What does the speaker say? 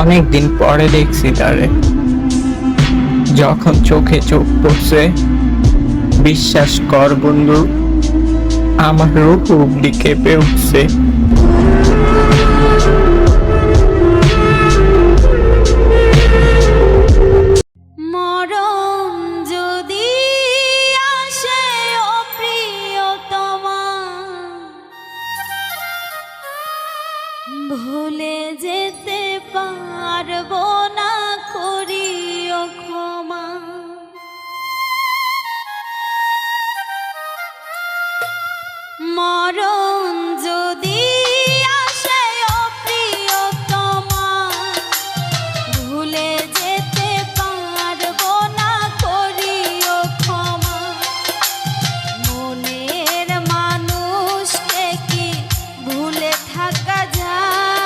অনেক দিন পরে দেখছি তারে। যখন চোখে চোখ পড়ছে, বিশ্বাস কর বন্ধু, আমার রূপ অব্দি কেঁপে উঠছে। মরণ যদি আসে ও প্রিয়তমা, ভুলে যেতে পারবো না, করিও ক্ষমা।